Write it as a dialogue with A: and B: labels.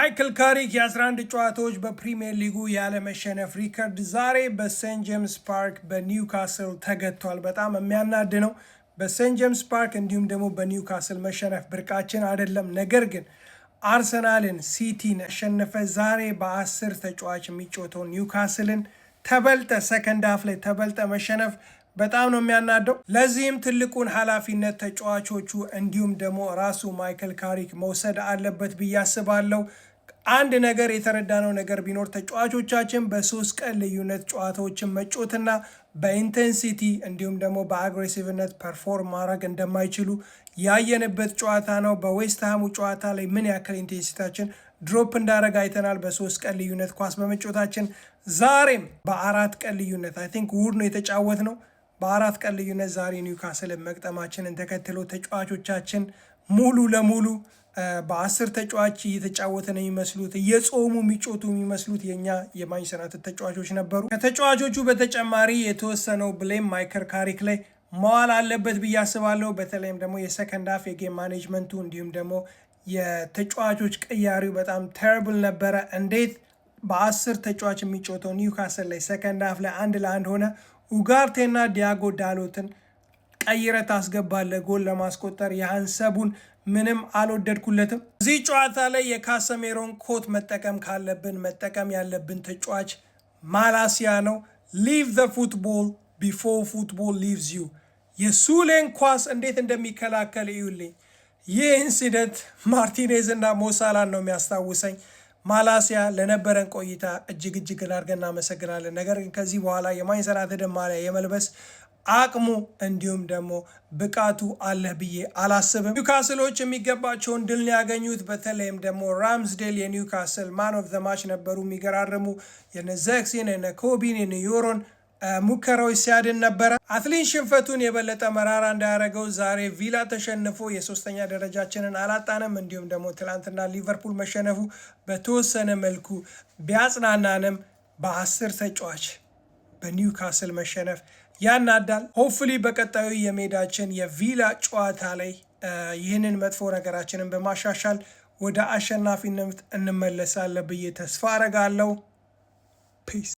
A: ማይክል ካሪክ የ11 ጨዋታዎች በፕሪሚየር ሊጉ ያለመሸነፍ ሪከርድ ዛሬ በሴንት ጄምስ ፓርክ በኒውካስል ተገቷል። በጣም የሚያናድ ነው። በሴንት ጄምስ ፓርክ እንዲሁም ደግሞ በኒውካስል መሸነፍ ብርቃችን አይደለም። ነገር ግን አርሰናልን፣ ሲቲን ያሸነፈ ዛሬ በ10 ተጫዋች የሚጫወተው ኒውካስልን ተበልጠ ሰከንድ ሃፍ ላይ ተበልጠ መሸነፍ በጣም ነው የሚያናደው። ለዚህም ትልቁን ኃላፊነት ተጫዋቾቹ እንዲሁም ደግሞ ራሱ ማይክል ካሪክ መውሰድ አለበት ብዬ አስባለሁ። አንድ ነገር የተረዳነው ነገር ቢኖር ተጫዋቾቻችን በ3 ቀን ልዩነት ጨዋታዎችን መጮትና በኢንቴንሲቲ እንዲሁም ደግሞ በአግሬሲቭነት ፐርፎርም ማድረግ እንደማይችሉ ያየንበት ጨዋታ ነው። በዌስትሃሙ ጨዋታ ላይ ምን ያክል ኢንቴንሲታችን ድሮፕ እንዳደረግ አይተናል በ3 ቀን ልዩነት ኳስ በመጮታችን። ዛሬም በ4 ቀን ልዩነት አይ ቲንክ ውድ ነው የተጫወት ነው። በ4 ቀን ልዩነት ዛሬ ኒውካስልን መቅጠማችንን ተከትሎ ተጫዋቾቻችን ሙሉ ለሙሉ በ10 ተጫዋች እየተጫወተ ነው የሚመስሉት፣ እየጾሙ የሚጮቱ የሚመስሉት የኛ የማንቸስተር ዩናይትድ ተጫዋቾች ነበሩ። ከተጫዋቾቹ በተጨማሪ የተወሰነው ብሌም ማይክል ካሪክ ላይ መዋል አለበት ብዬ አስባለሁ። በተለይም ደግሞ የሰከንድ ሃፍ የጌም ማኔጅመንቱ እንዲሁም ደግሞ የተጫዋቾች ቅያሪው በጣም ተርብል ነበረ። እንዴት በ10 ተጫዋች የሚጮተው ኒውካስል ላይ ሰከንድ ሃፍ ላይ 1-1 ሆነ? ኡጋርቴና ዲያጎ ዳሎትን ቀይረ ታስገባለ ጎል ለማስቆጠር። የሃንሰቡን ምንም አልወደድኩለትም። እዚህ ጨዋታ ላይ የካሰሜሮን ኮት መጠቀም ካለብን መጠቀም ያለብን ተጫዋች ማላሲያ ነው። ሊቭ ዘ ፉትቦል ቢፎር ፉትቦል ሊቭዝ ዩ። የሱሌን ኳስ እንዴት እንደሚከላከል እዩልኝ። ይህ ኢንሲደንት ማርቲኔዝ እና ሞሳላን ነው የሚያስታውሰኝ። ማላሲያ ለነበረን ቆይታ እጅግ አድርገን እናመሰግናለን። ነገር ግን ከዚህ በኋላ የማንቸስተር ዩናይትድ ማሊያ የመልበስ አቅሙ እንዲሁም ደግሞ ብቃቱ አለህ ብዬ አላስብም። ኒውካስሎች የሚገባቸውን ድል ያገኙት። በተለይም ደግሞ ራምስዴል የኒውካስል ማን ኦፍ ዘ ማች ነበሩ። የሚገራርሙ የነ ዘክሲን የነ ኮቢን የነ ዮሮን ሙከራዎች ሲያድን ነበረ። አትሊን ሽንፈቱን የበለጠ መራራ እንዳያደረገው ዛሬ ቪላ ተሸንፎ የ3ኛ ደረጃችንን አላጣንም። እንዲሁም ደግሞ ትላንትና ሊቨርፑል መሸነፉ በተወሰነ መልኩ ቢያጽናናንም በ10 ተጫዋች በኒውካስል መሸነፍ ያናዳል። ሆፕፉሊ በቀጣዩ የሜዳችን የቪላ ጨዋታ ላይ ይህንን መጥፎ ነገራችንን በማሻሻል ወደ አሸናፊነት እንመለሳለን ብዬ ተስፋ አረጋለሁ። ፒስ